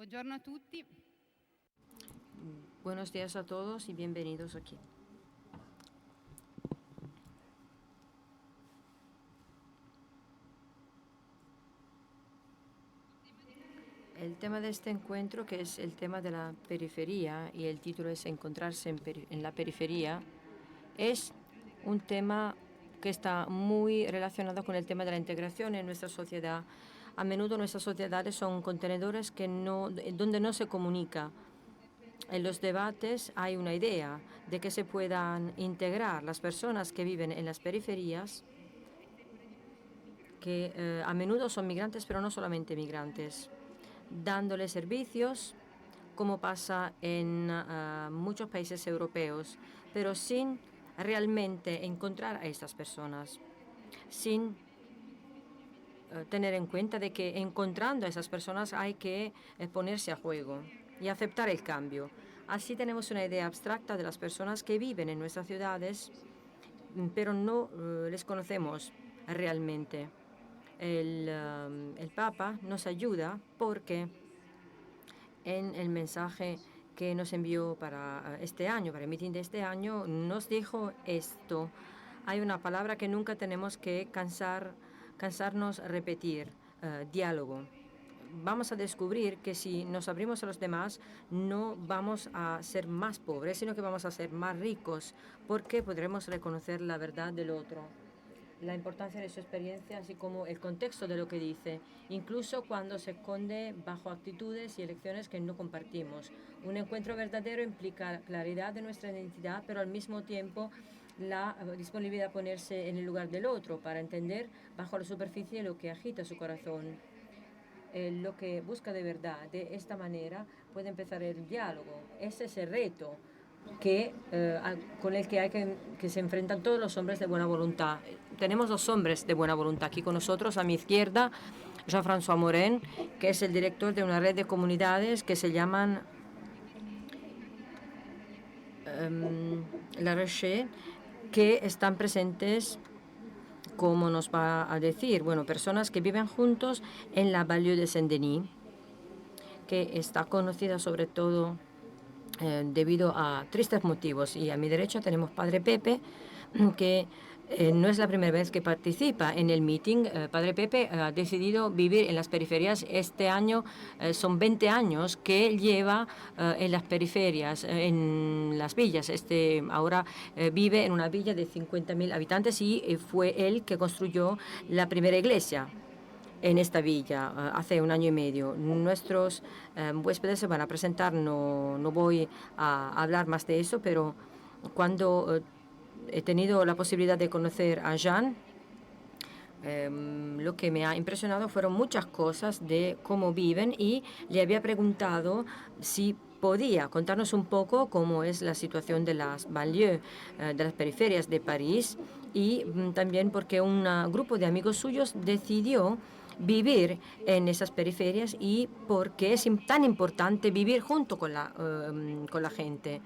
Buongiorno a tutti. Buenos días a todos y bienvenidos aquí. El tema de este encuentro, que es el tema de la periferia, y el título es Encontrarse en la periferia, es un tema que está muy relacionado con el tema de la integración en nuestra sociedad. A menudo nuestras sociedades son contenedores donde no se comunica. En los debates hay una idea de que se puedan integrar las personas que viven en las periferias, que a menudo son migrantes, pero no solamente migrantes, dándoles servicios, como pasa en muchos países europeos, pero sin realmente encontrar a estas personas, sin tener en cuenta de que encontrando a esas personas hay que ponerse a juego y aceptar el cambio. Así tenemos una idea abstracta de las personas que viven en nuestras ciudades, pero no les conocemos realmente. El Papa nos ayuda porque en el mensaje que nos envió para este año, para el meeting de este año, nos dijo esto. Hay una palabra que nunca tenemos que cansarnos repetir, diálogo. Vamos a descubrir que si nos abrimos a los demás, no vamos a ser más pobres, sino que vamos a ser más ricos, porque podremos reconocer la verdad del otro, la importancia de su experiencia, así como el contexto de lo que dice, incluso cuando se esconde bajo actitudes y elecciones que no compartimos. Un encuentro verdadero implica claridad de nuestra identidad, pero al mismo tiempo la disponibilidad a ponerse en el lugar del otro para entender bajo la superficie lo que agita su corazón, lo que busca de verdad. De esta manera puede empezar el diálogo. Ese es el reto con el que que se enfrentan todos los hombres de buena voluntad. Tenemos dos hombres de buena voluntad aquí con nosotros. A mi izquierda, Jean-François Morin, que es el director de una red de comunidades que se llaman La Roche, que están presentes, como nos va a decir, bueno, personas que viven juntos en la Banlieue de Saint-Denis, que está conocida sobre todo debido a tristes motivos. Y a mi derecha tenemos Padre Pepe, que no es la primera vez que participa en el meeting. Padre Pepe ha decidido vivir en las periferias. Este año son 20 años que lleva en las periferias, en las villas. Ahora vive en una villa de 50.000 habitantes y fue él que construyó la primera iglesia en esta villa hace un año y medio. Nuestros huéspedes se van a presentar, no voy a hablar más de eso, pero cuando he tenido la posibilidad de conocer a Jean, lo que me ha impresionado fueron muchas cosas de cómo viven, y le había preguntado si podía contarnos un poco cómo es la situación de las banlieues, de las periferias de París, y también porque un grupo de amigos suyos decidió vivir en esas periferias y por qué es tan importante vivir junto con la gente.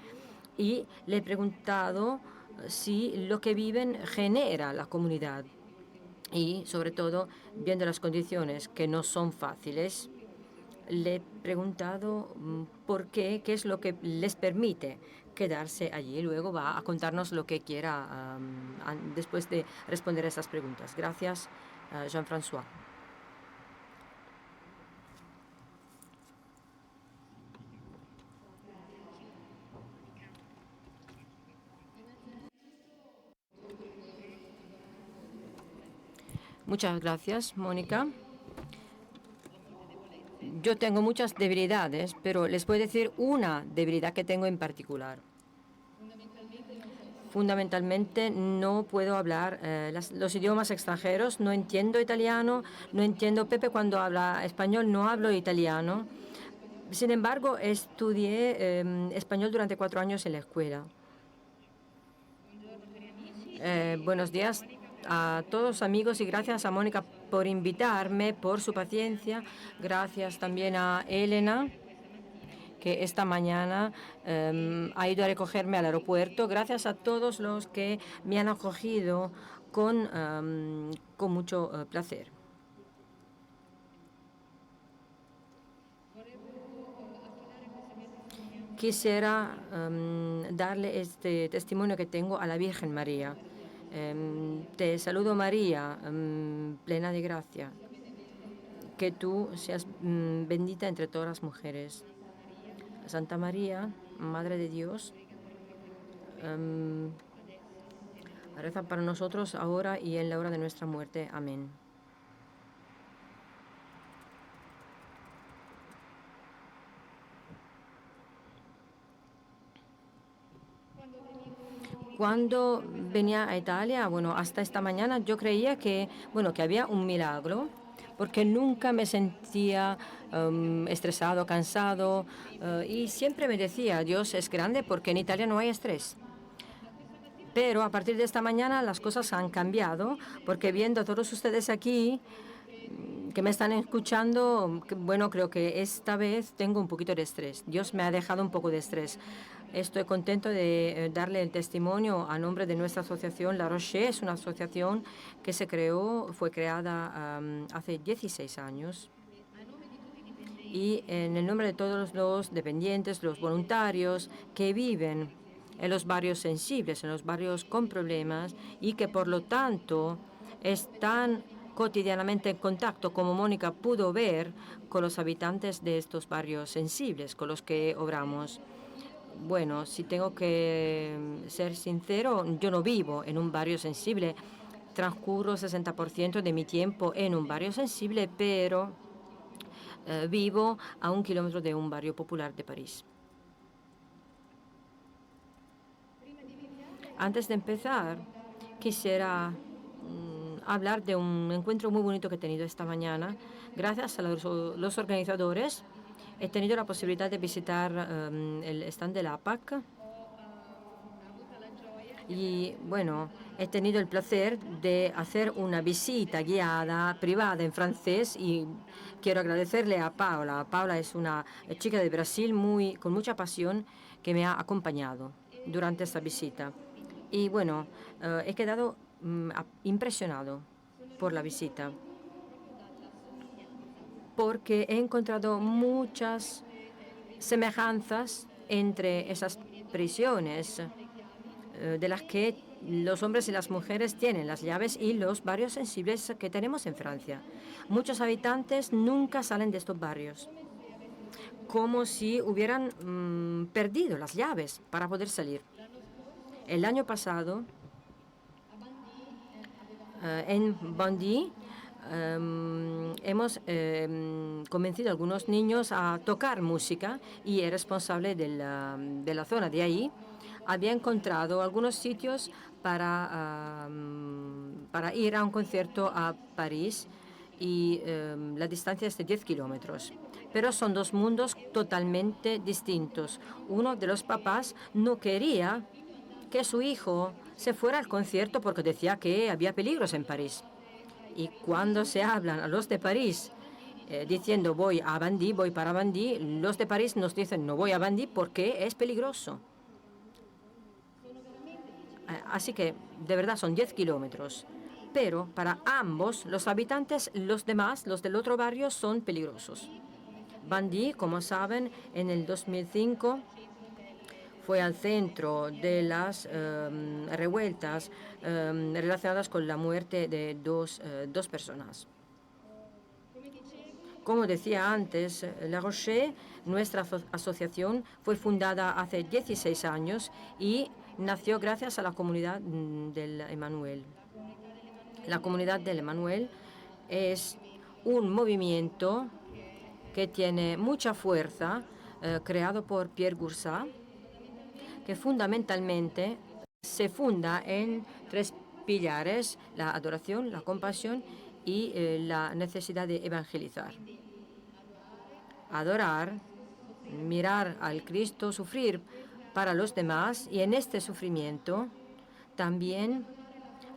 Y le he preguntado si lo que viven genera la comunidad y, sobre todo, viendo las condiciones que no son fáciles, le he preguntado por qué es lo que les permite quedarse allí. Luego va a contarnos lo que quiera después de responder a esas preguntas. Gracias, Jean-François. Muchas gracias, Mónica. Yo tengo muchas debilidades, pero les voy a decir una debilidad que tengo en particular. Fundamentalmente no puedo hablar los idiomas extranjeros, no entiendo italiano, no entiendo Pepe cuando habla español, no hablo italiano. Sin embargo, estudié español durante 4 años en la escuela. Buenos días a todos, amigos, y gracias a Mónica por invitarme, por su paciencia. Gracias también a Elena, que esta mañana ha ido a recogerme al aeropuerto. Gracias a todos los que me han acogido con mucho placer. quisiera darle este testimonio que tengo a la Virgen María. Te saludo, María, plena de gracia, que tú seas bendita entre todas las mujeres. Santa María, Madre de Dios, reza para nosotros ahora y en la hora de nuestra muerte. Amén. Cuando venía a Italia, bueno, hasta esta mañana yo creía que, bueno, que había un milagro, porque nunca me sentía estresado, cansado, y siempre me decía, Dios es grande porque en Italia no hay estrés. Pero a partir de esta mañana las cosas han cambiado, porque viendo a todos ustedes aquí que me están escuchando, bueno, creo que esta vez tengo un poquito de estrés. Dios me ha dejado un poco de estrés. Estoy contento de darle el testimonio a nombre de nuestra asociación. La Roche es una asociación que fue creada hace 16 años. Y en el nombre de todos los dependientes, los voluntarios que viven en los barrios sensibles, en los barrios con problemas y que por lo tanto están cotidianamente en contacto, como Mónica pudo ver, con los habitantes de estos barrios sensibles con los que obramos. Bueno, si tengo que ser sincero, yo no vivo en un barrio sensible. Transcurro 60% de mi tiempo en un barrio sensible, pero vivo a 1 kilómetro de un barrio popular de París. Antes de empezar, quisiera hablar de un encuentro muy bonito que he tenido esta mañana. Gracias a los organizadores, he tenido la posibilidad de visitar el stand de la APAC. Y bueno, he tenido el placer de hacer una visita guiada privada en francés y quiero agradecerle a Paula. Paula es una chica de Brasil con mucha pasión que me ha acompañado durante esta visita. Y bueno, he quedado impresionado por la visita porque he encontrado muchas semejanzas entre esas prisiones de las que los hombres y las mujeres tienen las llaves y los barrios sensibles que tenemos en Francia. Muchos habitantes nunca salen de estos barrios, como si hubieran perdido las llaves para poder salir. El año pasado, en Bondy, hemos convencido a algunos niños a tocar música y el responsable de la zona de ahí había encontrado algunos sitios para ir a un concierto a París y la distancia es de 10 kilómetros. Pero son dos mundos totalmente distintos. Uno de los papás no quería que su hijo se fuera al concierto porque decía que había peligros en París. Y cuando se hablan a los de París diciendo voy a Bandí, voy para Bandí, los de París nos dicen no voy a Bandí porque es peligroso. Así que, de verdad, son 10 kilómetros. Pero para ambos, los habitantes, los demás, los del otro barrio, son peligrosos. Bandí, como saben, en el 2005 fue al centro de las revueltas relacionadas con la muerte de dos personas. Como decía antes, La Roche, nuestra asociación, fue fundada hace 16 años y nació gracias a la comunidad del Emmanuel. La comunidad del Emmanuel es un movimiento que tiene mucha fuerza, creado por Pierre Goursat, que fundamentalmente se funda en 3 pilares: la adoración, la compasión y la necesidad de evangelizar. Adorar, mirar al Cristo sufrir para los demás, y en este sufrimiento también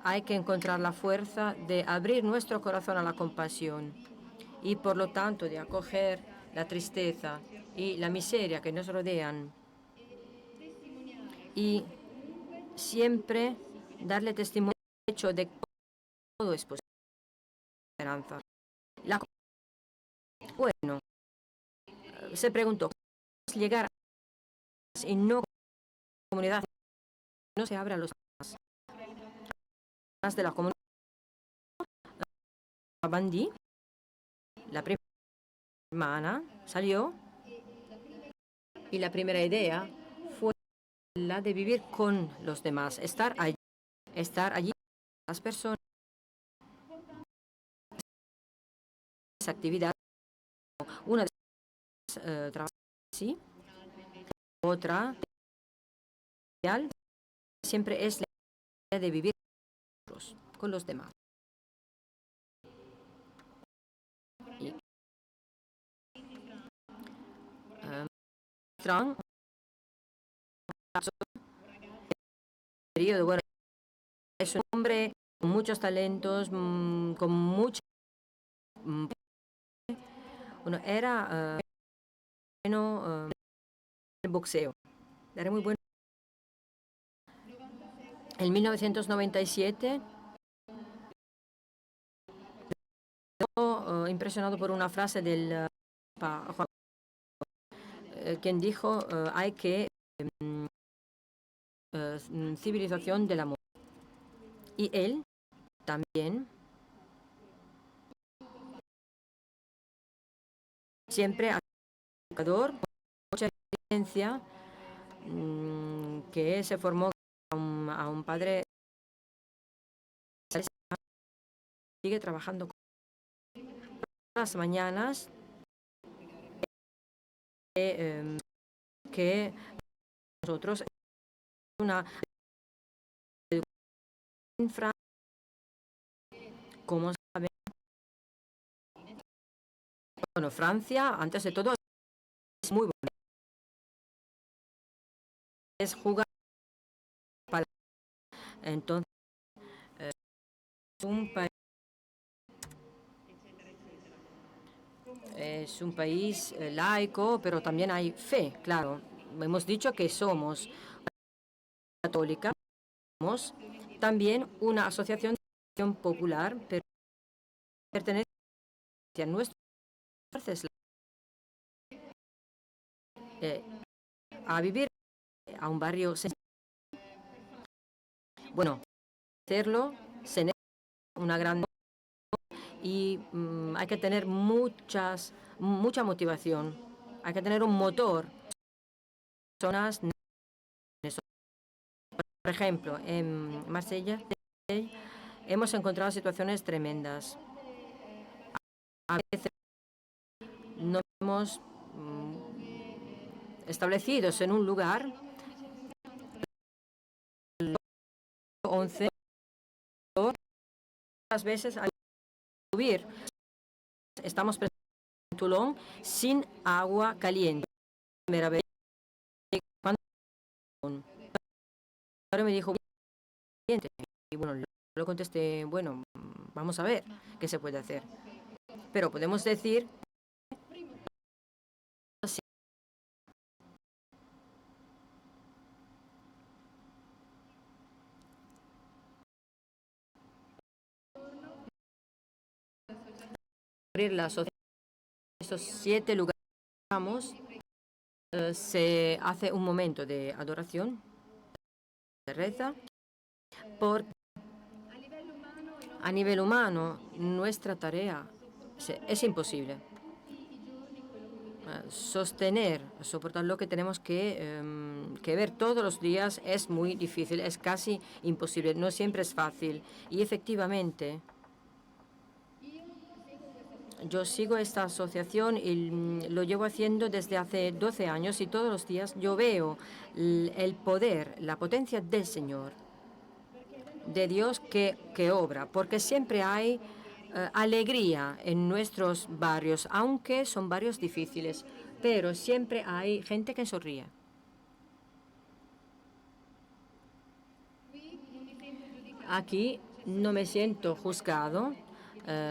hay que encontrar la fuerza de abrir nuestro corazón a la compasión y por lo tanto de acoger la tristeza y la miseria que nos rodean y siempre darle testimonio del hecho de que todo es posible. Esperanza. Bueno, se preguntó, ¿cómo llegar y no comunidad, no se abre a los demás. Más de la comunidad, Bandi, la primera hermana, salió y la primera idea fue la de vivir con los demás, estar allí con las personas, esa actividad, una de las trabajos así, otra siempre es la idea de vivir con los demás. Y, Trump, periodo, bueno, es un hombre con muchos talentos, con mucho. Bueno, era bueno el boxeo, era muy bueno. En 1997, impresionado por una frase del quien dijo hay que civilización del amor. Y él también siempre ha sido educador, con mucha experiencia, que se formó a un padre, sigue trabajando las mañanas, que nosotros una infra, como saben, bueno, Francia, antes de todo, es muy bonita. Es jugar para, entonces es un país laico, pero también hay fe, claro. Hemos dicho que somos católica, somos también una asociación popular, pero pertenece a nuestro a vivir a un barrio. Bueno, hacerlo se necesita una gran y hay que tener mucha motivación, hay que tener un motor. Personas, por ejemplo, en Marsella hemos encontrado situaciones tremendas. A veces nos hemos establecidos en un lugar 11 veces al subir. Estamos en Toulon sin agua caliente. Primera vez. Cuando me dijo y bueno, lo contesté, bueno, vamos a ver qué se puede hacer. Pero podemos decir así. Abrir la asociación, estos 7 lugares, se hace un momento de adoración, de reza, porque a nivel humano nuestra tarea es imposible. Soportar lo que tenemos que ver todos los días es muy difícil, es casi imposible, no siempre es fácil. Y efectivamente, yo sigo esta asociación y lo llevo haciendo desde hace 12 años y todos los días yo veo el poder, la potencia del Señor, de Dios que obra, porque siempre hay alegría en nuestros barrios, aunque son barrios difíciles, pero siempre hay gente que sonríe. Aquí no me siento juzgado.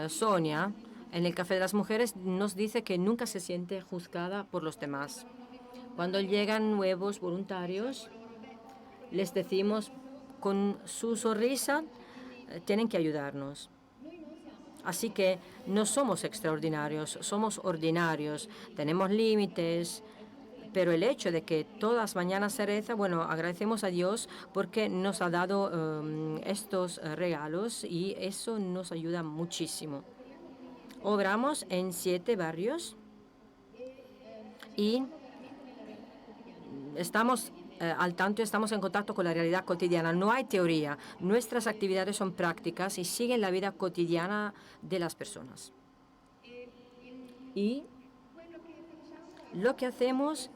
Sonia, en el Café de las Mujeres, nos dice que nunca se siente juzgada por los demás. Cuando llegan nuevos voluntarios, les decimos con su sonrisa, tienen que ayudarnos. Así que no somos extraordinarios, somos ordinarios. Tenemos límites, Pero el hecho de que todas las mañanas se reza, bueno, agradecemos a Dios porque nos ha dado estos regalos y eso nos ayuda muchísimo. Obramos en 7 barrios y estamos al tanto y estamos en contacto con la realidad cotidiana. No hay teoría. Nuestras actividades son prácticas y siguen la vida cotidiana de las personas. Y lo que hacemos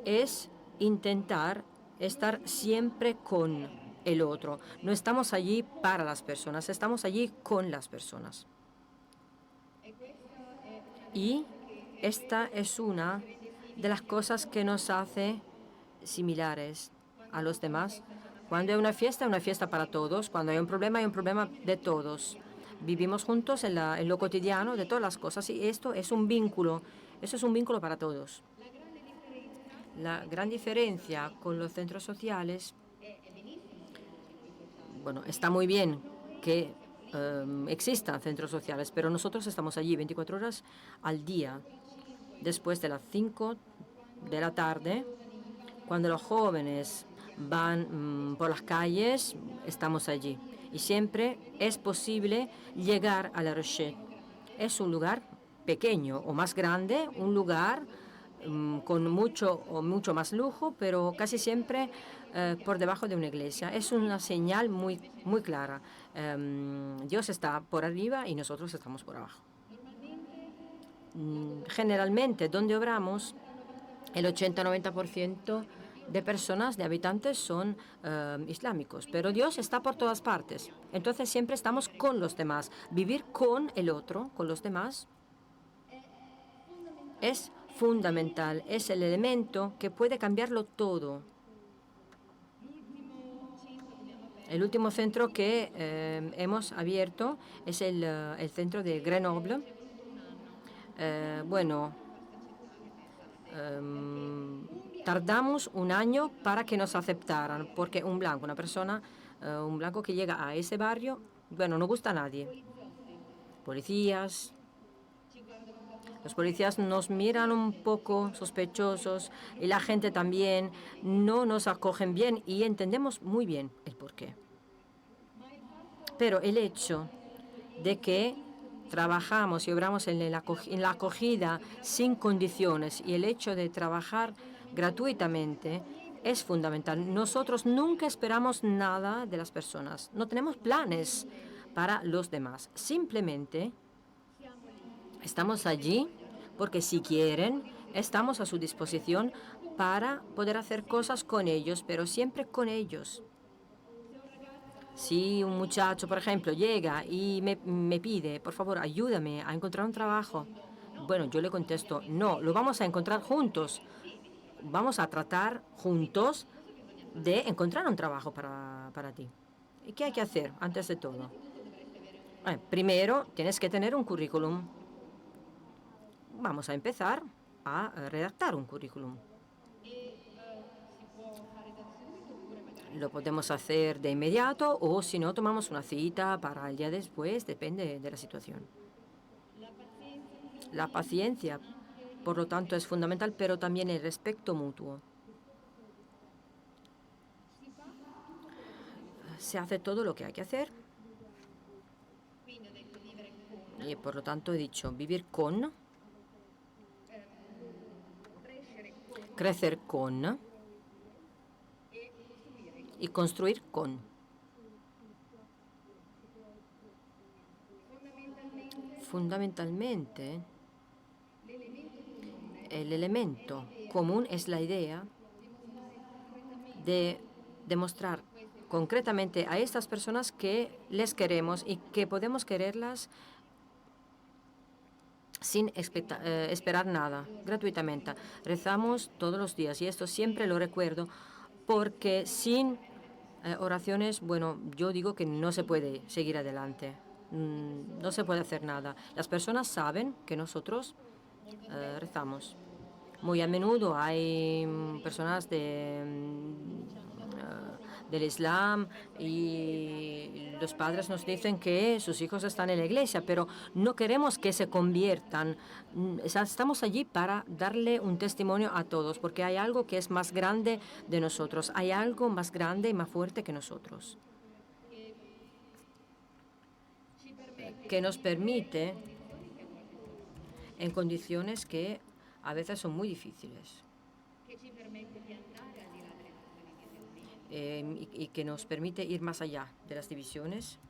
es intentar estar siempre con el otro. No estamos allí para las personas, estamos allí con las personas. Y esta es una de las cosas que nos hace similares a los demás. Cuando hay una fiesta para todos. Cuando hay un problema de todos. Vivimos juntos en lo cotidiano de todas las cosas y esto es un vínculo. Eso es un vínculo para todos. La gran diferencia con los centros sociales, bueno, está muy bien que existan centros sociales, pero nosotros estamos allí 24 horas al día. Después de las 5 de la tarde, cuando los jóvenes van por las calles, estamos allí. Y siempre es posible llegar a La Rochette. Es un lugar pequeño o más grande, un lugar con mucho más lujo, pero casi siempre por debajo de una iglesia. Es una señal muy clara. Dios está por arriba y nosotros estamos por abajo. Generalmente, donde obramos, el 80-90% de personas, de habitantes, son islámicos. Pero Dios está por todas partes. Entonces siempre estamos con los demás. Vivir con el otro, con los demás, es fundamental. Es el elemento que puede cambiarlo todo. El último centro que hemos abierto es el centro de Grenoble. Bueno, tardamos un año para que nos aceptaran, porque un blanco que llega a ese barrio, bueno, no gusta a nadie. Policías, los policías nos miran un poco sospechosos y la gente también no nos acogen bien y entendemos muy bien el porqué. Pero el hecho de que trabajamos y obramos en la acogida sin condiciones y el hecho de trabajar gratuitamente es fundamental. Nosotros nunca esperamos nada de las personas. No tenemos planes para los demás. Simplemente estamos allí porque si quieren, estamos a su disposición para poder hacer cosas con ellos, pero siempre con ellos. Si un muchacho, por ejemplo, llega y me pide, por favor, ayúdame a encontrar un trabajo, bueno, yo le contesto, no, lo vamos a encontrar juntos. Vamos a tratar juntos de encontrar un trabajo para ti. ¿Y qué hay que hacer antes de todo? Primero, tienes que tener un currículum. Vamos a empezar a redactar un currículum. Lo podemos hacer de inmediato o si no, tomamos una cita para el día después, depende de la situación. La paciencia, por lo tanto, es fundamental, pero también el respeto mutuo. Se hace todo lo que hay que hacer. Y por lo tanto he dicho vivir con, crecer con y construir con. Fundamentalmente, el elemento común es la idea de demostrar concretamente a estas personas que les queremos y que podemos quererlas sin esperar nada, gratuitamente. Rezamos todos los días y esto siempre lo recuerdo porque sin oraciones, bueno, yo digo que no se puede seguir adelante. No se puede hacer nada. Las personas saben que nosotros rezamos. Muy a menudo hay personas del Islam y los padres nos dicen que sus hijos están en la iglesia, pero no queremos que se conviertan. Estamos allí para darle un testimonio a todos, porque hay algo que es más grande de nosotros, hay algo más grande y más fuerte que nosotros, que nos permite en condiciones que a veces son muy difíciles. Y que nos permite ir más allá de las divisiones.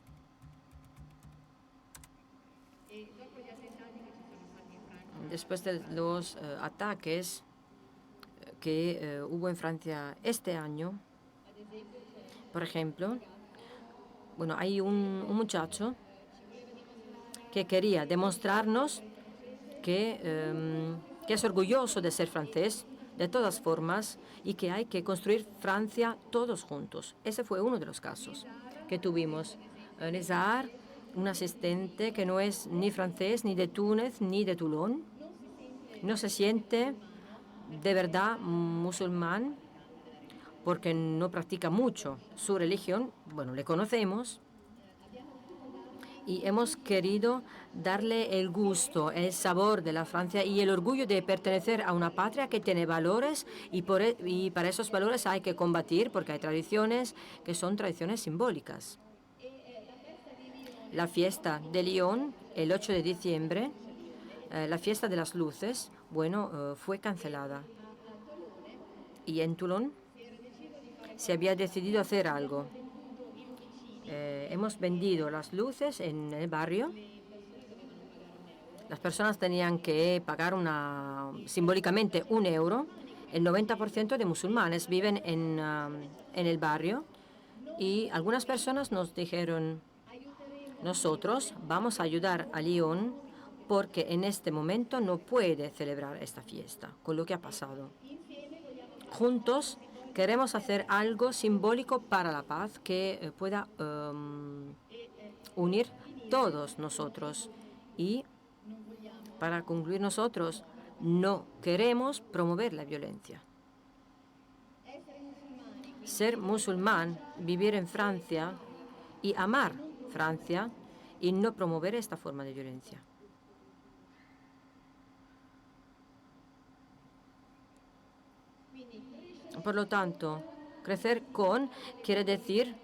Después de los ataques que hubo en Francia este año, por ejemplo, bueno, hay un muchacho que quería demostrarnos que es orgulloso de ser francés, de todas formas, y que hay que construir Francia todos juntos. Ese fue uno de los casos que tuvimos. Nizar, un asistente que no es ni francés, ni de Túnez, ni de Toulon, no se siente de verdad musulmán porque no practica mucho su religión. Bueno, le conocemos y hemos querido darle el gusto, el sabor de la Francia y el orgullo de pertenecer a una patria que tiene valores y para esos valores hay que combatir porque hay tradiciones que son tradiciones simbólicas. La fiesta de Lyon, el 8 de diciembre, la fiesta de las luces, bueno, fue cancelada. Y en Toulon se había decidido hacer algo. Hemos vendido las luces en el barrio. Las personas tenían que pagar simbólicamente €1. El 90% de musulmanes viven en el barrio y algunas personas nos dijeron, nosotros vamos a ayudar a Lyon porque en este momento no puede celebrar esta fiesta con lo que ha pasado. Juntos queremos hacer algo simbólico para la paz que pueda unir todos nosotros. Y para concluir, nosotros no queremos promover la violencia. Ser musulmán, vivir en Francia y amar Francia y no promover esta forma de violencia. Por lo tanto, crecer con quiere decir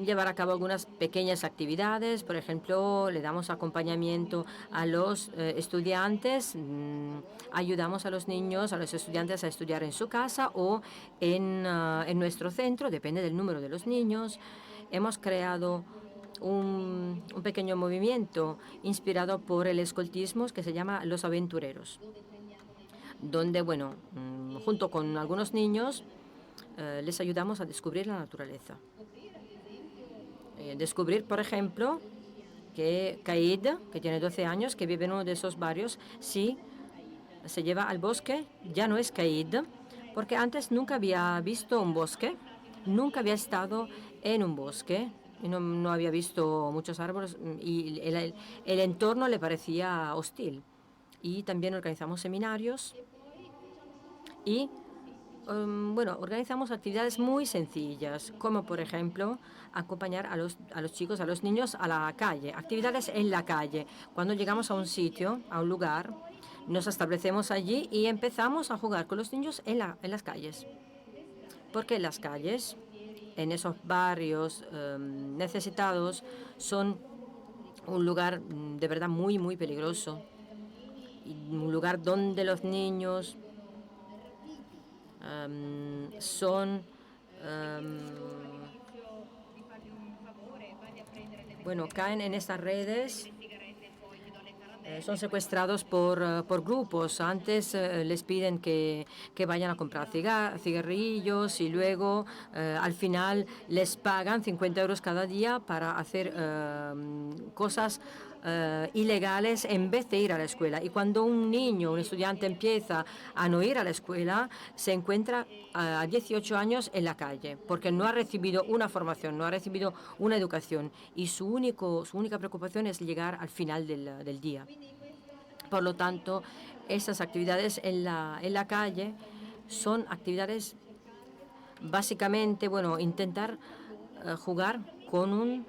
llevar a cabo algunas pequeñas actividades. Por ejemplo, le damos acompañamiento a los estudiantes, ayudamos a los niños, a los estudiantes a estudiar en su casa o en nuestro centro, depende del número de los niños. Hemos creado un pequeño movimiento inspirado por el escoltismo que se llama Los Aventureros, donde, bueno, junto con algunos niños les ayudamos a descubrir la naturaleza. Descubrir, por ejemplo, que Caid, que tiene 12 años, que vive en uno de esos barrios, si se lleva al bosque, ya no es Caid, porque antes nunca había visto un bosque, nunca había estado en un bosque, y no había visto muchos árboles y el entorno le parecía hostil. Y también organizamos seminarios y bueno, organizamos actividades muy sencillas, como por ejemplo acompañar a los chicos, a los niños a la calle, actividades en la calle. Cuando llegamos a un sitio, a un lugar, nos establecemos allí y empezamos a jugar con los niños en las calles. Porque en las calles, en esos barrios necesitados, son un lugar de verdad muy, muy peligroso. Y un lugar donde los niños bueno, caen en estas redes, son secuestrados por grupos. Antes les piden que vayan a comprar cigarrillos y luego al final les pagan 50 € cada día para hacer cosas ilegales en vez de ir a la escuela. Y cuando un niño, un estudiante empieza a no ir a la escuela, se encuentra a 18 años en la calle porque no ha recibido una formación, no ha recibido una educación y su única preocupación es llegar al final del día. Por lo tanto, esas actividades en la calle son actividades básicamente, bueno, intentar jugar con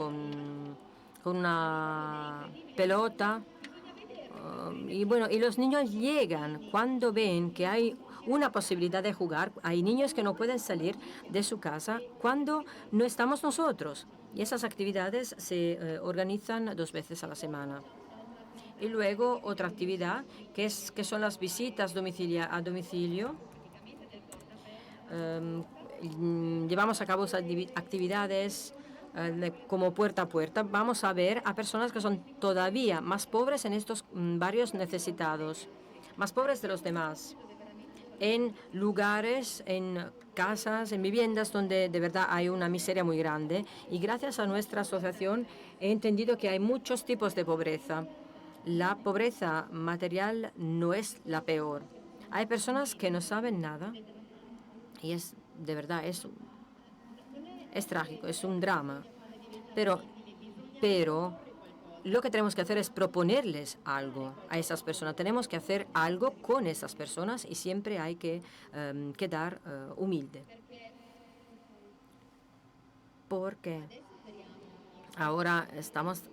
con una pelota. Y bueno, y los niños llegan cuando ven que hay una posibilidad de jugar. Hay niños que no pueden salir de su casa cuando no estamos nosotros. Y esas actividades se organizan 2 veces a la semana. Y luego otra actividad que son las visitas a domicilio. Llevamos a cabo actividades como puerta a puerta. Vamos a ver a personas que son todavía más pobres en estos barrios necesitados, más pobres de los demás, en lugares, en casas, en viviendas donde de verdad hay una miseria muy grande. Y gracias a nuestra asociación he entendido que hay muchos tipos de pobreza. La pobreza material no es la peor. Hay personas que no saben nada y es de verdad, es trágico, es un drama. Pero lo que tenemos que hacer es proponerles algo a esas personas. Tenemos que hacer algo con esas personas y siempre hay que quedar humilde. Porque ahora estamos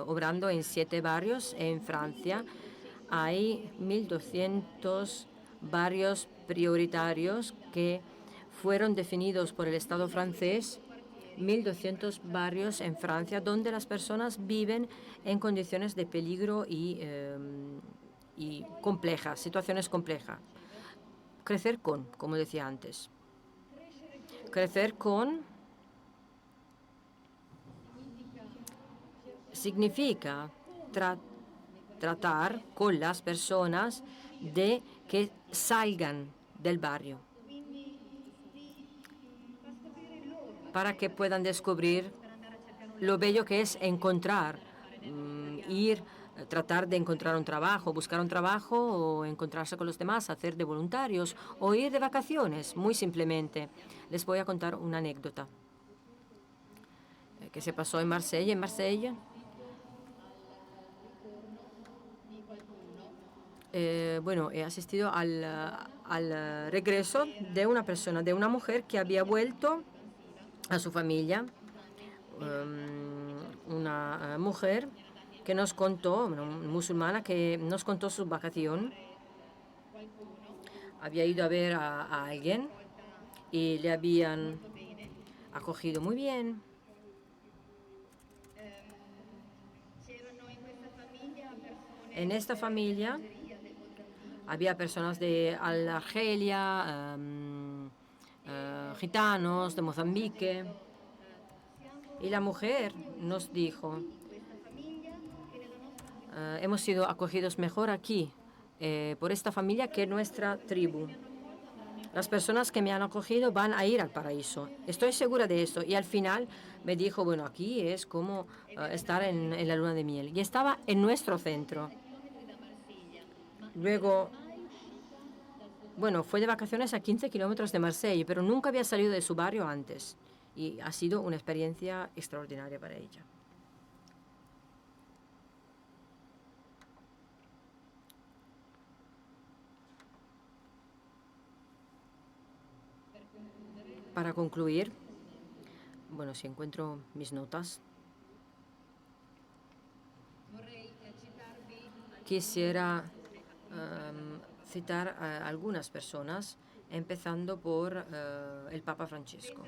obrando en 7 barrios en Francia. Hay 1.200 barrios prioritarios que fueron definidos por el Estado francés. 1.200 barrios en Francia donde las personas viven en condiciones de peligro y complejas, situaciones complejas. Crecer como decía antes. Crecer significa tratar con las personas de que salgan del barrio para que puedan descubrir lo bello que es encontrar, tratar de encontrar un trabajo, buscar un trabajo o encontrarse con los demás, hacer de voluntarios o ir de vacaciones, muy simplemente. Les voy a contar una anécdota que se pasó en Marsella. En Marsella, bueno, he asistido al regreso de una persona, de una mujer que había vuelto a su familia, una mujer que nos contó, una musulmana que nos contó su vacación. Había ido a ver a alguien y le habían acogido muy bien. En esta familia había personas de Argelia, gitanos, de Mozambique. Y la mujer nos dijo, hemos sido acogidos mejor aquí por esta familia que nuestra tribu. Las personas que me han acogido van a ir al paraíso. Estoy segura de esto. Y al final me dijo, bueno, aquí es como estar en la luna de miel. Y estaba en nuestro centro. Luego, bueno, fue de vacaciones a 15 kilómetros de Marsella, pero nunca había salido de su barrio antes. Y ha sido una experiencia extraordinaria para ella. Para concluir, bueno, si encuentro mis notas, quisiera citar a algunas personas, empezando por el Papa Francisco.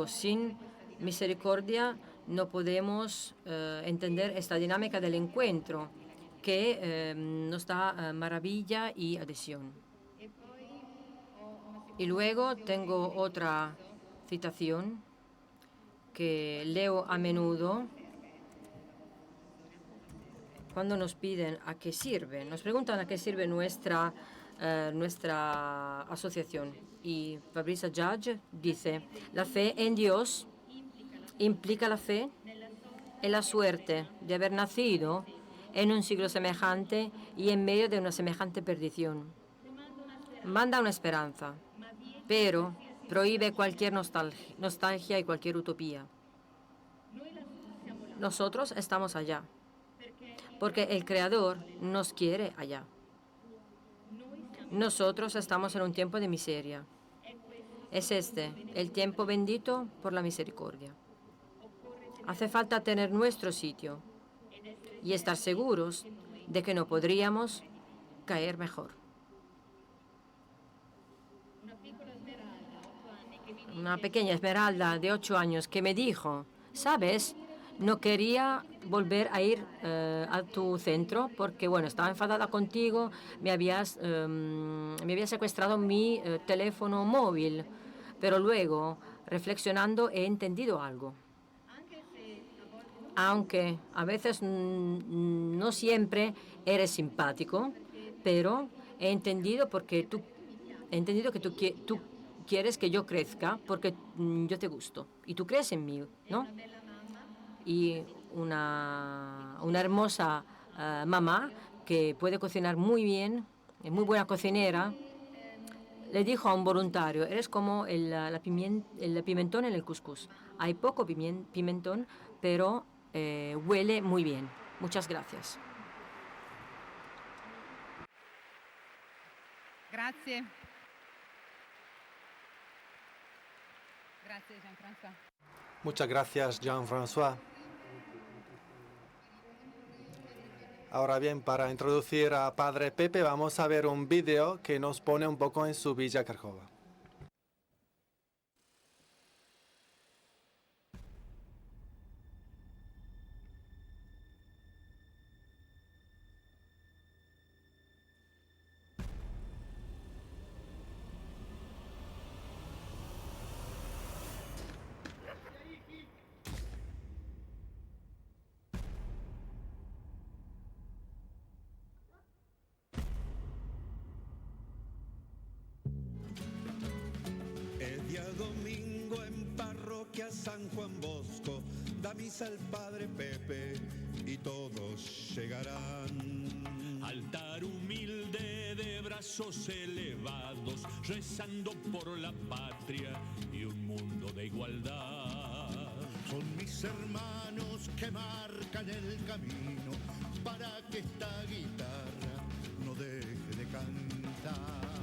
Sin misericordia no podemos entender esta dinámica del encuentro que nos da maravilla y adhesión. Y luego tengo otra citación que leo a menudo cuando nos piden a qué sirve, nos preguntan a qué sirve nuestra asociación. Y Fabrice Judge dice, la fe en Dios implica la fe en la suerte de haber nacido en un siglo semejante y en medio de una semejante perdición. Manda una esperanza, pero prohíbe cualquier nostalgia y cualquier utopía. Nosotros estamos allá, porque el Creador nos quiere allá. Nosotros estamos en un tiempo de miseria. Es este, el tiempo bendito por la misericordia. Hace falta tener nuestro sitio y estar seguros de que no podríamos caer mejor. Una pequeña Esmeralda de 8 años que me dijo, ¿sabes? No quería volver a ir a tu centro porque, bueno, estaba enfadada contigo, me habías secuestrado mi teléfono móvil, pero luego, reflexionando, he entendido algo. Aunque a veces no siempre eres simpático, pero he entendido que tú quieres que yo crezca porque yo te gusto y tú crees en mí, ¿no? Y una hermosa mamá que puede cocinar muy bien, es muy buena cocinera, le dijo a un voluntario, eres como el pimentón en el cuscús. Hay poco pimentón, pero huele muy bien. Muchas gracias. Grazie. Grazie, Jean-François. Muchas gracias, Jean-François. Ahora bien, para introducir a Padre Pepe, vamos a ver un vídeo que nos pone un poco en su Villa Cracova. El día domingo en parroquia San Juan Bosco da misa el Padre Pepe y todos llegarán. Altar humilde de brazos elevados, rezando por la patria y un mundo de igualdad. Son mis hermanos que marcan el camino para que esta guitarra no deje de cantar.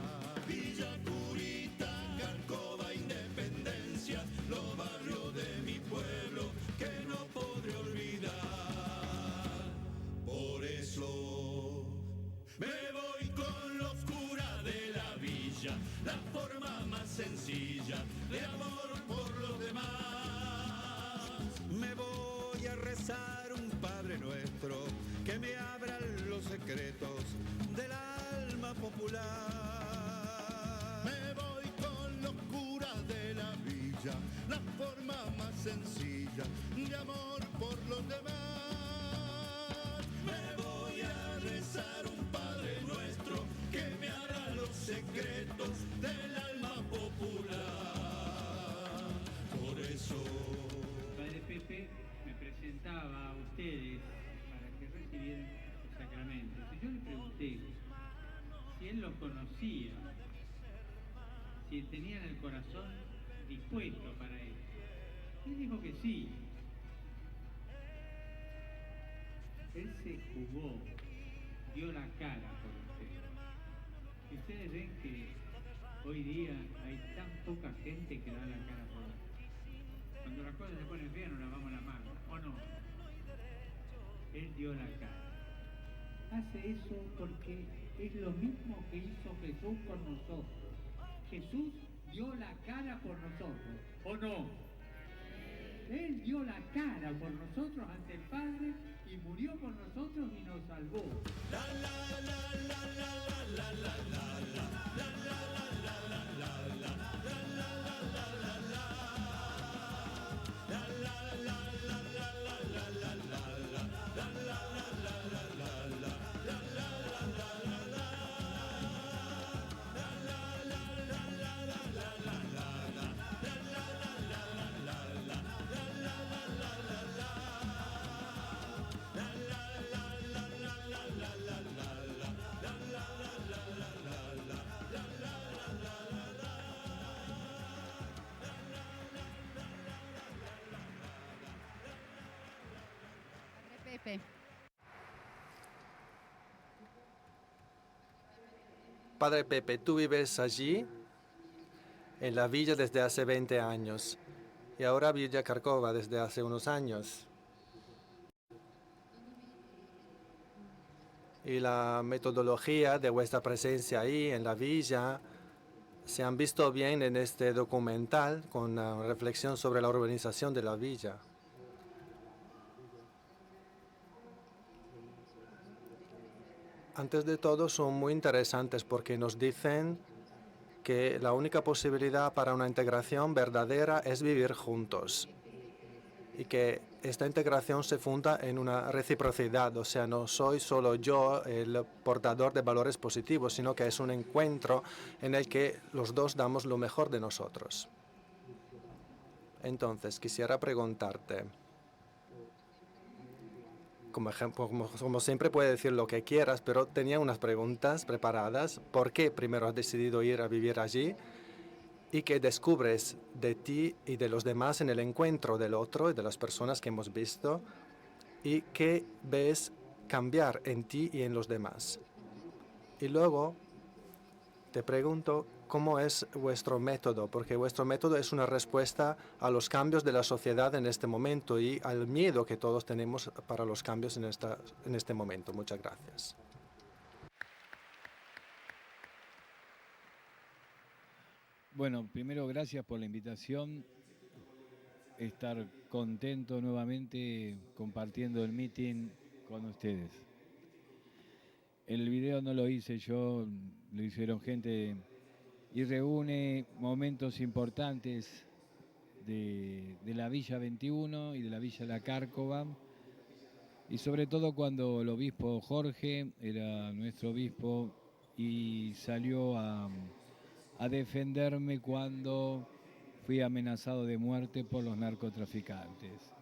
Villa Curita, Carcova, Independencia, los barrios de mi pueblo que no podré olvidar. Por eso me voy con los curas de la villa, la forma más sencilla de amor por los demás. Me voy a rezar un Padre Nuestro que me abra los secretos del alma popular. Me voy con los curas de la villa, la forma más sencilla de amor por los demás. Me voy a rezar un Padre Nuestro que me abra los secretos del alma popular. Por eso Padre Pepe me presentaba a ustedes para que recibieran los sacramentos. Y yo le pregunté si él los conocía, si tenían el corazón dispuesto para él. Él dijo que sí. Él se jugó, dio la cara por ustedes. Y ustedes ven que hoy día hay tan poca gente que da la cara por ustedes. Cuando las cosas se ponen feas nos lavamos la mano, ¿o no? Él dio la cara. Hace eso porque es lo mismo que hizo Jesús con nosotros. Jesús dio la cara por nosotros, ¿o no? Él dio la cara por nosotros ante el Padre y murió por nosotros y nos salvó. Pepe. Padre Pepe, tú vives allí, en la villa, desde hace 20 años. Y ahora Villa Carcova desde hace unos años. Y la metodología de vuestra presencia ahí en la villa se han visto bien en este documental con una reflexión sobre la urbanización de la villa. Antes de todo, son muy interesantes porque nos dicen que la única posibilidad para una integración verdadera es vivir juntos y que esta integración se funda en una reciprocidad, o sea, no soy solo yo el portador de valores positivos, sino que es un encuentro en el que los dos damos lo mejor de nosotros. Entonces, quisiera preguntarte, como ejemplo, como siempre puedes decir lo que quieras, pero tenía unas preguntas preparadas. ¿Por qué primero has decidido ir a vivir allí? ¿Y qué descubres de ti y de los demás en el encuentro del otro y de las personas que hemos visto? ¿Y qué ves cambiar en ti y en los demás? Y luego te pregunto, ¿cómo es vuestro método? Porque vuestro método es una respuesta a los cambios de la sociedad en este momento y al miedo que todos tenemos para los cambios en este momento. Muchas gracias. Bueno, primero gracias por la invitación. Estar contento nuevamente compartiendo el meeting con ustedes. El video no lo hice yo, lo hicieron gente y reúne momentos importantes de la Villa 21 y de la Villa La Cárcova. Y sobre todo cuando el obispo Jorge era nuestro obispo y salió a defenderme cuando fui amenazado de muerte por los narcotraficantes.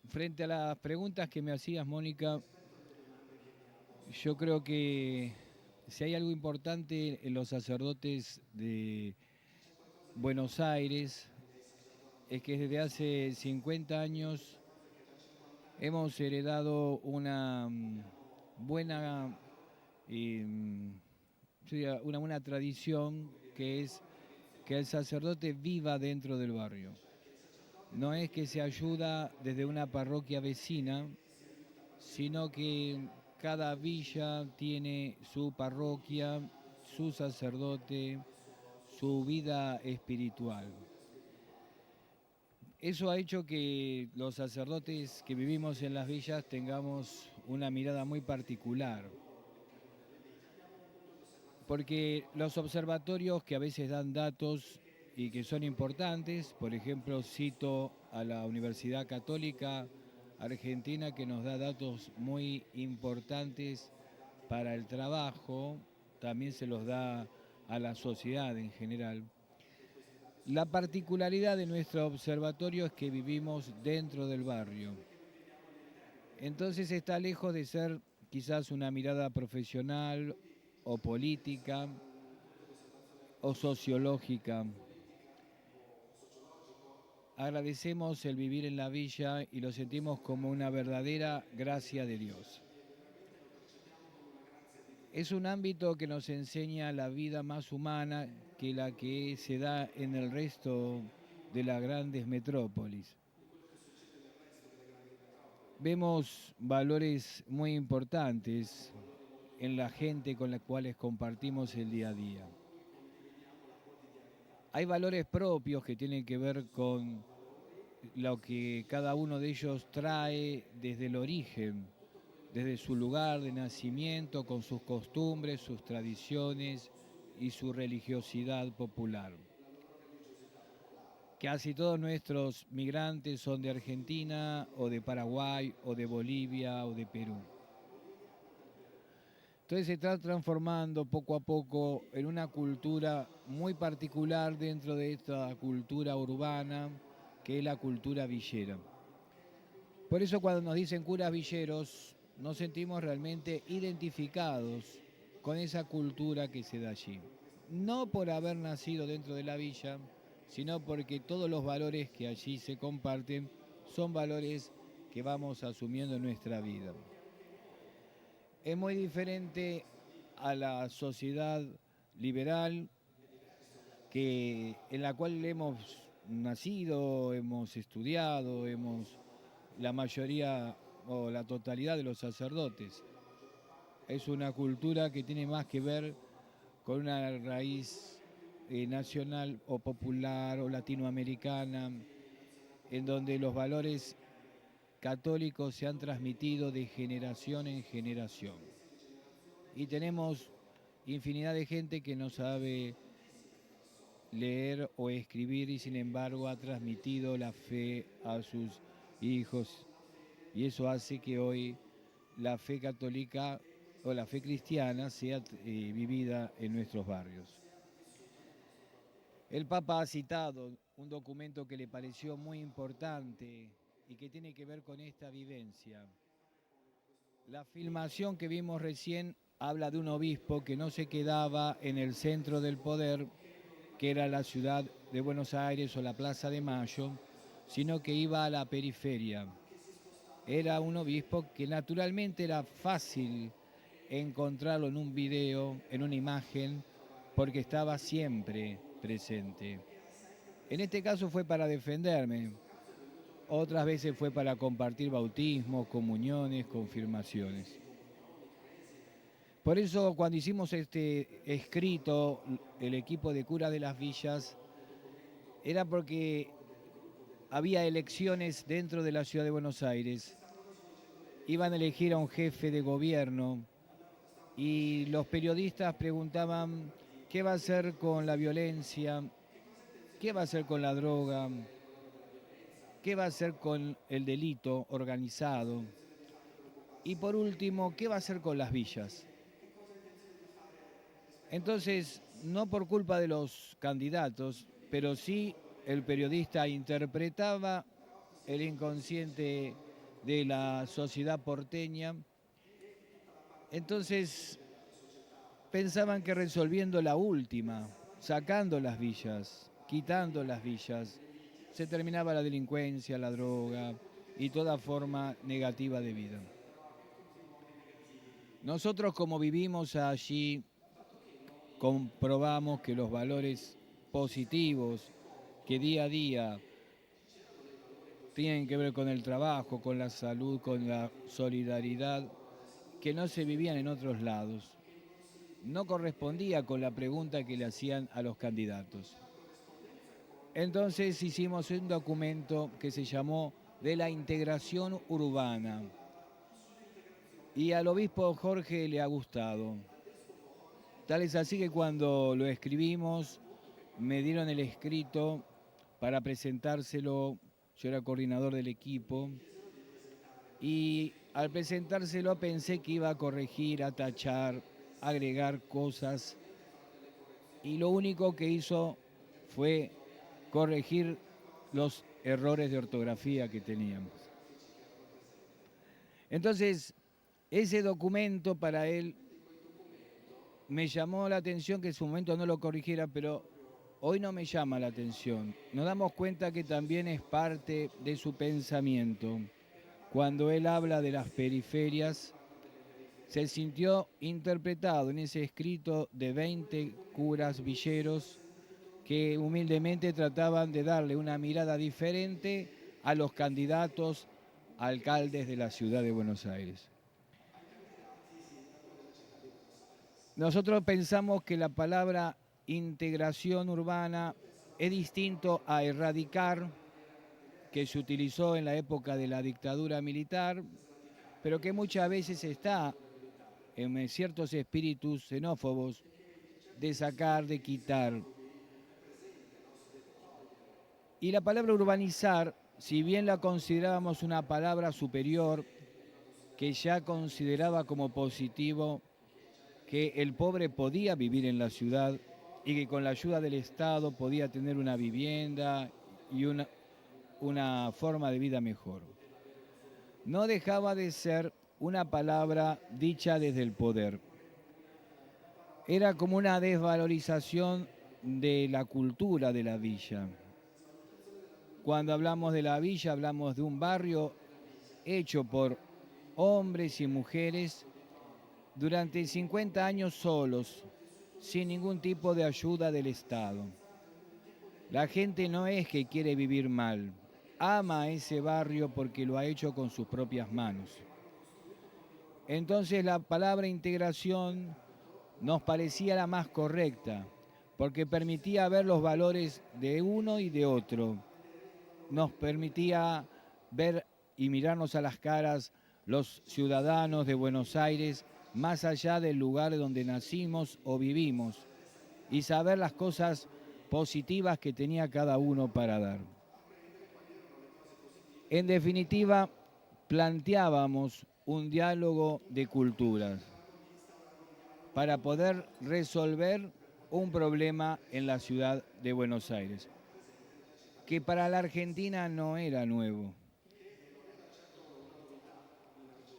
Frente a las preguntas que me hacías, Mónica, yo creo que si hay algo importante en los sacerdotes de Buenos Aires, es que desde hace 50 años hemos heredado una buena tradición, que es que el sacerdote viva dentro del barrio. No es que se ayuda desde una parroquia vecina, sino que cada villa tiene su parroquia, su sacerdote, su vida espiritual. Eso ha hecho que los sacerdotes que vivimos en las villas tengamos una mirada muy particular. Porque los observatorios que a veces dan datos y que son importantes, por ejemplo, cito a la Universidad Católica Argentina, que nos da datos muy importantes para el trabajo, también se los da a la sociedad en general. La particularidad de nuestro observatorio es que vivimos dentro del barrio. Entonces está lejos de ser quizás una mirada profesional o política o sociológica. Agradecemos el vivir en la villa y lo sentimos como una verdadera gracia de Dios. Es un ámbito que nos enseña la vida más humana que la que se da en el resto de las grandes metrópolis. Vemos valores muy importantes en la gente con la cual compartimos el día a día. Hay valores propios que tienen que ver con lo que cada uno de ellos trae desde el origen, desde su lugar de nacimiento, con sus costumbres, sus tradiciones y su religiosidad popular. Casi todos nuestros migrantes son de Argentina o de Paraguay o de Bolivia o de Perú. Entonces se está transformando poco a poco en una cultura muy particular dentro de esta cultura urbana, que es la cultura villera. Por eso cuando nos dicen curas villeros, nos sentimos realmente identificados con esa cultura que se da allí. No por haber nacido dentro de la villa, sino porque todos los valores que allí se comparten son valores que vamos asumiendo en nuestra vida. es muy diferente a la sociedad liberal en la cual hemos nacido, hemos estudiado, la mayoría o la totalidad de los sacerdotes. Es una cultura que tiene más que ver con una raíz nacional o popular o latinoamericana, en donde los valores católicos se han transmitido de generación en generación. Y tenemos infinidad de gente que no sabe leer o escribir y sin embargo ha transmitido la fe a sus hijos. Y eso hace que hoy la fe católica o la fe cristiana sea vivida en nuestros barrios. El Papa ha citado un documento que le pareció muy importante y que tiene que ver con esta vivencia. La filmación que vimos recién habla de un obispo que no se quedaba en el centro del poder, que era la ciudad de Buenos Aires o la Plaza de Mayo, sino que iba a la periferia. Era un obispo que naturalmente era fácil encontrarlo en un video, en una imagen, porque estaba siempre presente. En este caso fue para defenderme, otras veces fue para compartir bautismos, comuniones, confirmaciones. Por eso cuando hicimos este escrito, el equipo de curas de las villas, era porque había elecciones dentro de la ciudad de Buenos Aires. Iban a elegir a un jefe de gobierno y los periodistas preguntaban qué va a hacer con la violencia, qué va a hacer con la droga, qué va a hacer con el delito organizado y por último, qué va a hacer con las villas. Entonces, no por culpa de los candidatos, pero sí el periodista interpretaba el inconsciente de la sociedad porteña. Entonces, pensaban que resolviendo la última, sacando las villas, quitando las villas, se terminaba la delincuencia, la droga y toda forma negativa de vida. Nosotros, como vivimos allí, comprobamos que los valores positivos que día a día tienen que ver con el trabajo, con la salud, con la solidaridad, que no se vivían en otros lados, no correspondía con la pregunta que le hacían a los candidatos. Entonces hicimos un documento que se llamó de la integración urbana y al obispo Jorge le ha gustado. Tal es así que cuando lo escribimos me dieron el escrito para presentárselo, yo era coordinador del equipo y al presentárselo pensé que iba a corregir, a tachar, a agregar cosas y lo único que hizo fue corregir los errores de ortografía que teníamos. Entonces, ese documento para él me llamó la atención que en su momento no lo corrigiera, pero hoy no me llama la atención. Nos damos cuenta que también es parte de su pensamiento. Cuando él habla de las periferias, se sintió interpretado en ese escrito de 20 curas villeros que humildemente trataban de darle una mirada diferente a los candidatos a alcaldes de la ciudad de Buenos Aires. Nosotros pensamos que la palabra integración urbana es distinto a erradicar, que se utilizó en la época de la dictadura militar, pero que muchas veces está en ciertos espíritus xenófobos de sacar, de quitar. Y la palabra urbanizar, si bien la considerábamos una palabra superior, que ya consideraba como positivo que el pobre podía vivir en la ciudad y que con la ayuda del Estado podía tener una vivienda y una forma de vida mejor. No dejaba de ser una palabra dicha desde el poder. Era como una desvalorización de la cultura de la villa. Cuando hablamos de la villa, hablamos de un barrio hecho por hombres y mujeres durante 50 años solos, sin ningún tipo de ayuda del Estado. La gente no es que quiere vivir mal, ama a ese barrio porque lo ha hecho con sus propias manos. Entonces la palabra integración nos parecía la más correcta, porque permitía ver los valores de uno y de otro. Nos permitía ver y mirarnos a las caras los ciudadanos de Buenos Aires, más allá del lugar donde nacimos o vivimos, y saber las cosas positivas que tenía cada uno para dar. En definitiva, planteábamos un diálogo de culturas para poder resolver un problema en la ciudad de Buenos Aires, que para la Argentina no era nuevo.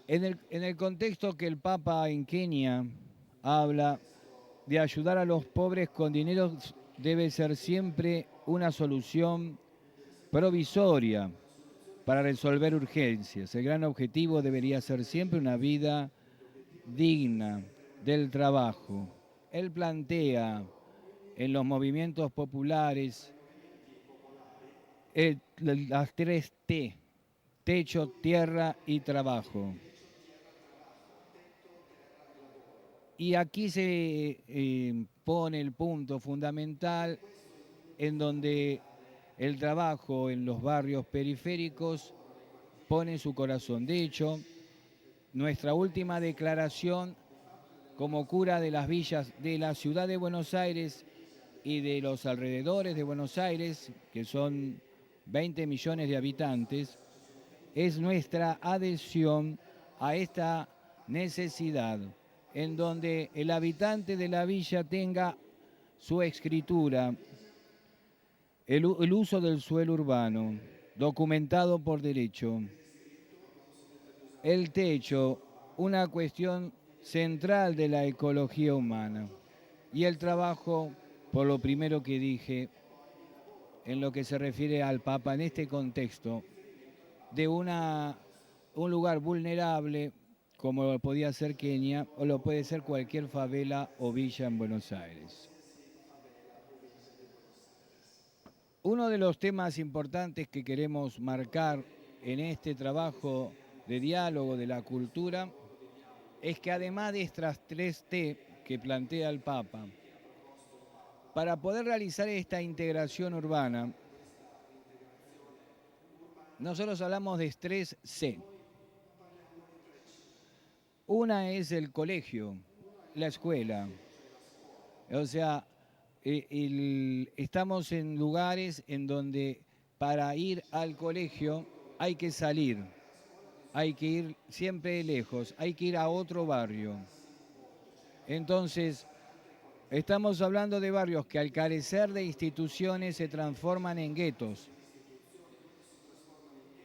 En el contexto que el Papa en Kenia habla de ayudar a los pobres con dinero, debe ser siempre una solución provisoria para resolver urgencias. El gran objetivo debería ser siempre una vida digna del trabajo. Él plantea en los movimientos populares las 3 T: techo, tierra y trabajo. Y aquí se pone el punto fundamental en donde el trabajo en los barrios periféricos pone su corazón. De hecho, nuestra última declaración como cura de las villas de la ciudad de Buenos Aires y de los alrededores de Buenos Aires, que son 20 millones de habitantes, es nuestra adhesión a esta necesidad, en donde el habitante de la villa tenga su escritura, el uso del suelo urbano, documentado por derecho, el techo, una cuestión central de la ecología humana, y el trabajo, por lo primero que dije, en lo que se refiere al Papa en este contexto, de un lugar vulnerable, como podía ser Kenia, o lo puede ser cualquier favela o villa en Buenos Aires. Uno de los temas importantes que queremos marcar en este trabajo de diálogo de la cultura es que además de estas 3 T que plantea el Papa, para poder realizar esta integración urbana, nosotros hablamos de 3 C. Una es el colegio, la escuela. O sea, estamos en lugares en donde para ir al colegio hay que salir, hay que ir siempre lejos, hay que ir a otro barrio. Entonces, estamos hablando de barrios que al carecer de instituciones se transforman en guetos.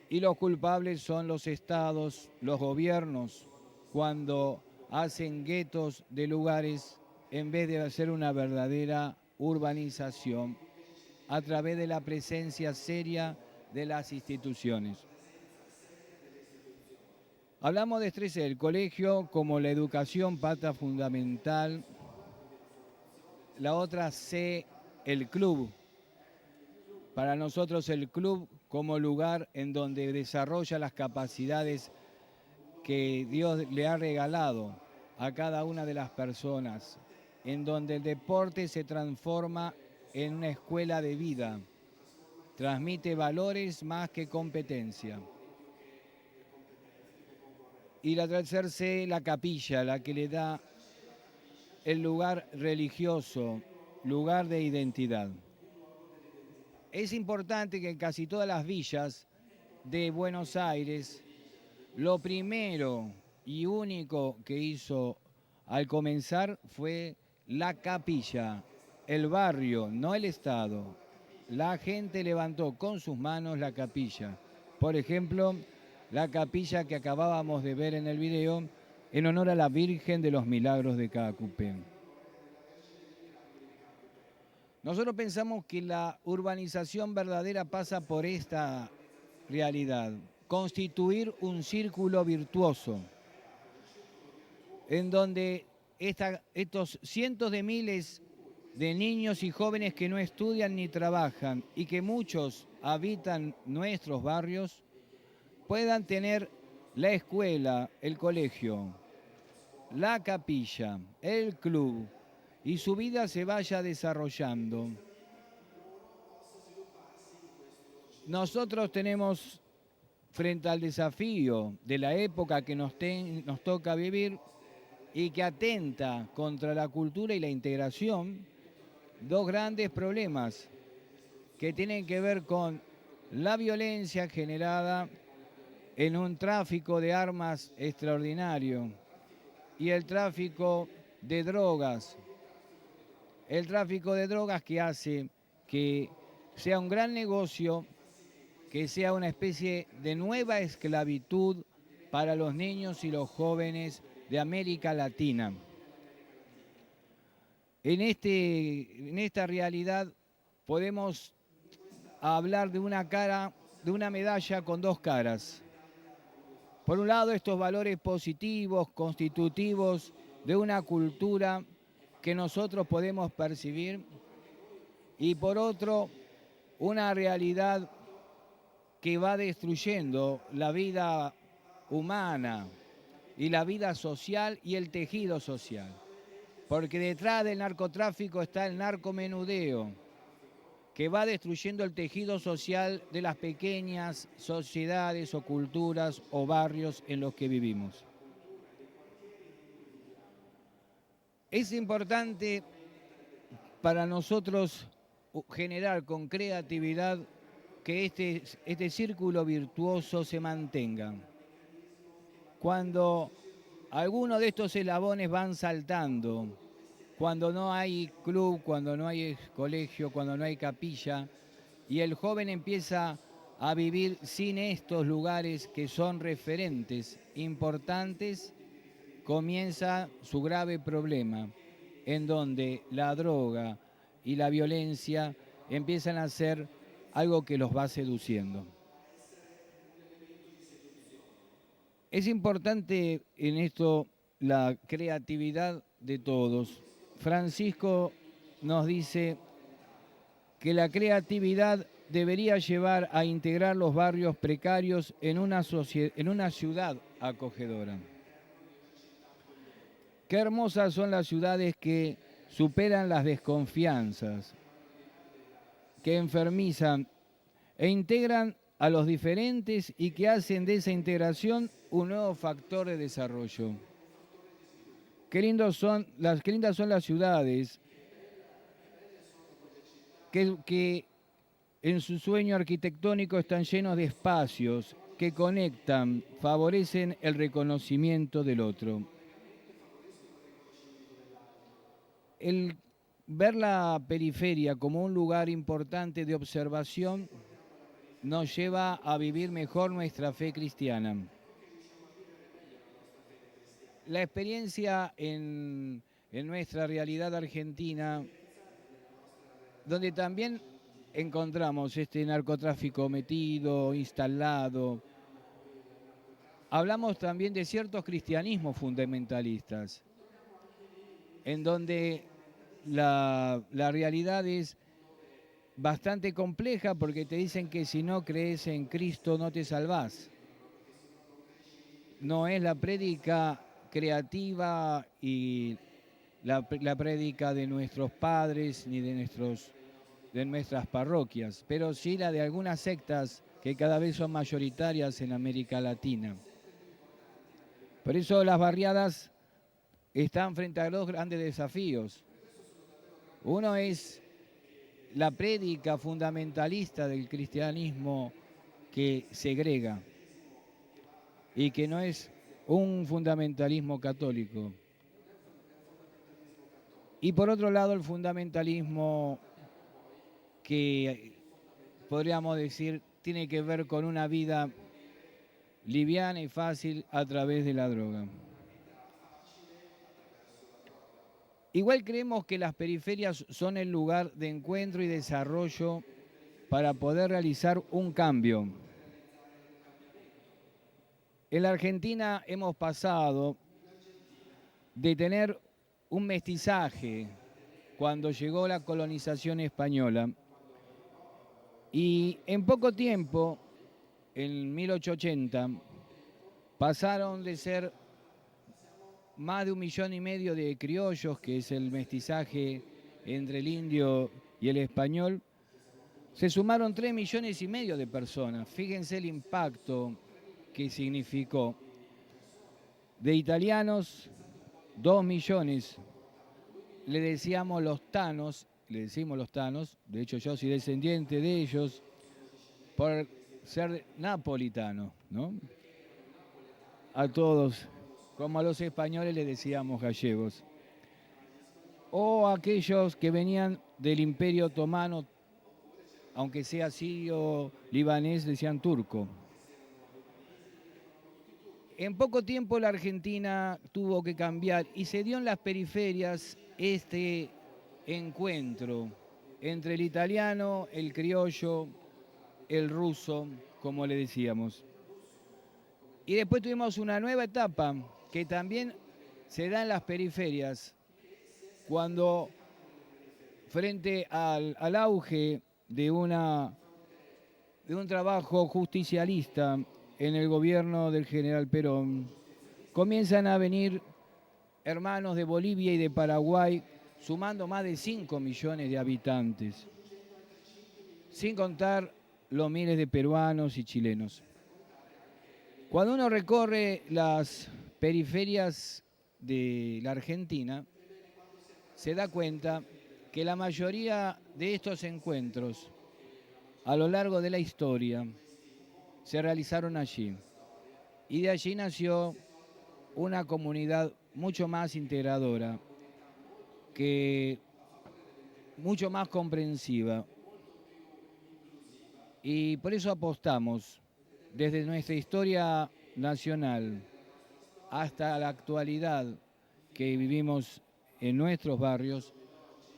Y los culpables son los estados, los gobiernos, cuando hacen guetos de lugares en vez de hacer una verdadera urbanización a través de la presencia seria de las instituciones. Hablamos de 3 C, el colegio como la educación, pata fundamental. La otra C, el club. Para nosotros el club como lugar en donde desarrolla las capacidades que Dios le ha regalado a cada una de las personas, en donde el deporte se transforma en una escuela de vida, transmite valores más que competencia. Y la tercera C, la capilla, la que le da el lugar religioso, lugar de identidad. Es importante que en casi todas las villas de Buenos Aires, lo primero y único que hizo al comenzar fue la capilla, el barrio, no el Estado. La gente levantó con sus manos la capilla. Por ejemplo, la capilla que acabábamos de ver en el video en honor a la Virgen de los Milagros de Caacupé. Nosotros pensamos que la urbanización verdadera pasa por esta realidad, constituir un círculo virtuoso. en donde estos cientos de miles de niños y jóvenes que no estudian ni trabajan y que muchos habitan nuestros barrios, puedan tener la escuela, el colegio, la capilla, el club, y su vida se vaya desarrollando. Nosotros tenemos, frente al desafío de la época que nos toca vivir y que atenta contra la cultura y la integración, dos grandes problemas que tienen que ver con la violencia generada en un tráfico de armas extraordinario y el tráfico de drogas. El tráfico de drogas que hace que sea un gran negocio, que sea una especie de nueva esclavitud para los niños y los jóvenes de América Latina. En esta realidad podemos hablar de una medalla con dos caras. Por un lado, estos valores positivos, constitutivos de una cultura que nosotros podemos percibir, y por otro, una realidad que va destruyendo la vida humana y la vida social y el tejido social. Porque detrás del narcotráfico está el narcomenudeo, que va destruyendo el tejido social de las pequeñas sociedades o culturas o barrios en los que vivimos. Es importante para nosotros generar con creatividad que este círculo virtuoso se mantenga. Cuando algunos de estos eslabones van saltando, cuando no hay club, cuando no hay colegio, cuando no hay capilla, y el joven empieza a vivir sin estos lugares que son referentes importantes, comienza su grave problema, en donde la droga y la violencia empiezan a ser algo que los va seduciendo. Es importante en esto la creatividad de todos. Francisco nos dice que la creatividad debería llevar a integrar los barrios precarios en una ciudad acogedora. Qué hermosas son las ciudades que superan las desconfianzas, que enfermizan e integran a los diferentes y que hacen de esa integración un nuevo factor de desarrollo. Qué lindas son las ciudades que en su sueño arquitectónico están llenos de espacios que conectan, favorecen el reconocimiento del otro. El ver la periferia como un lugar importante de observación nos lleva a vivir mejor nuestra fe cristiana. La experiencia en nuestra realidad argentina, donde también encontramos este narcotráfico metido, instalado, hablamos también de ciertos cristianismos fundamentalistas, en donde la realidad es bastante compleja porque te dicen que si no crees en Cristo no te salvás. No es la prédica creativa y la prédica de nuestros padres ni de nuestras parroquias, pero sí la de algunas sectas que cada vez son mayoritarias en América Latina. Por eso las barriadas están frente a dos grandes desafíos. Uno es la prédica fundamentalista del cristianismo que segrega y que no es un fundamentalismo católico. Y por otro lado el fundamentalismo que podríamos decir tiene que ver con una vida liviana y fácil a través de la droga. Igual creemos que las periferias son el lugar de encuentro y desarrollo para poder realizar un cambio. En la Argentina hemos pasado de tener un mestizaje cuando llegó la colonización española. Y en poco tiempo, en 1880, pasaron de ser más de 1,5 millones de criollos, que es el mestizaje entre el indio y el español. Se sumaron 3,5 millones de personas. Fíjense el impacto que significó. De italianos, 2 millones. Le decíamos los tanos, le decimos los tanos, de hecho yo soy descendiente de ellos, por ser napolitano, ¿no? A todos, como a los españoles les decíamos gallegos. O aquellos que venían del Imperio Otomano, aunque sea sirio, libanés, decían turco. En poco tiempo la Argentina tuvo que cambiar y se dio en las periferias este encuentro entre el italiano, el criollo, el ruso, como le decíamos. Y después tuvimos una nueva etapa que también se da en las periferias, cuando frente al auge de un trabajo justicialista en el gobierno del general Perón, comienzan a venir hermanos de Bolivia y de Paraguay, sumando más de 5 millones de habitantes, sin contar los miles de peruanos y chilenos. Cuando uno recorre las periferias de la Argentina, se da cuenta que la mayoría de estos encuentros a lo largo de la historia se realizaron allí. Y de allí nació una comunidad mucho más integradora, mucho más comprensiva. Y por eso apostamos desde nuestra historia nacional hasta la actualidad que vivimos en nuestros barrios,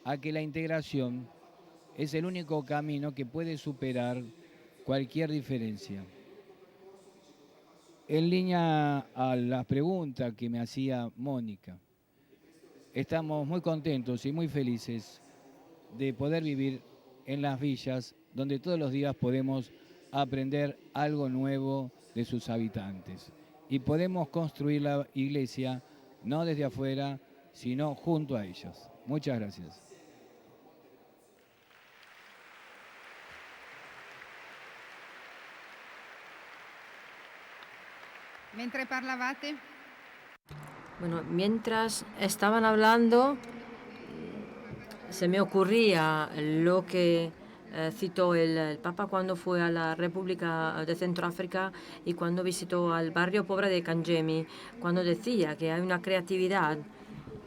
a que la integración es el único camino que puede superar cualquier diferencia. En línea a la pregunta que me hacía Mónica, estamos muy contentos y muy felices de poder vivir en las villas, donde todos los días podemos aprender algo nuevo de sus habitantes. Y podemos construir la iglesia no desde afuera, sino junto a ellos. Muchas gracias. Mentre parlavate. Bueno, mientras estaban hablando, se me ocurría lo que citó el Papa cuando fue a la República de Centroáfrica y cuando visitó al barrio pobre de Kangemi, cuando decía que hay una creatividad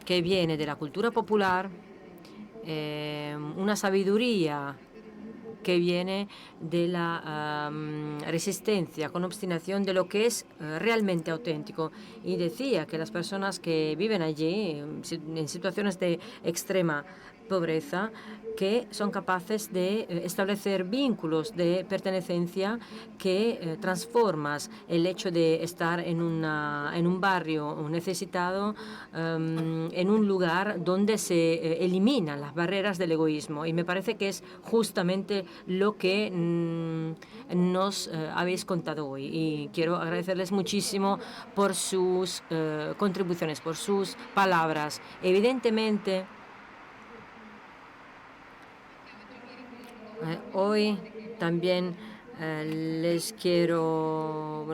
que viene de la cultura popular, una sabiduría que viene de la resistencia con obstinación de lo que es realmente auténtico. Y decía que las personas que viven allí en situaciones de extrema pobreza, que son capaces de establecer vínculos de pertenencia que transformas el hecho de estar en un barrio necesitado en un lugar donde se eliminan las barreras del egoísmo. Y me parece que es justamente lo que nos habéis contado hoy. Y quiero agradecerles muchísimo por sus contribuciones, por sus palabras. Evidentemente, hoy también quiero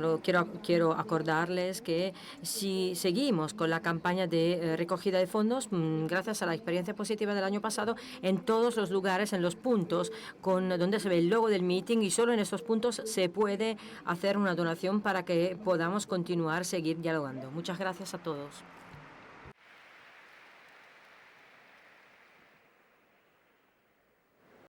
acordarles que si seguimos con la campaña de recogida de fondos, gracias a la experiencia positiva del año pasado, en todos los lugares, en los puntos donde se ve el logo del meeting, y solo en estos puntos se puede hacer una donación para que podamos seguir dialogando. Muchas gracias a todos.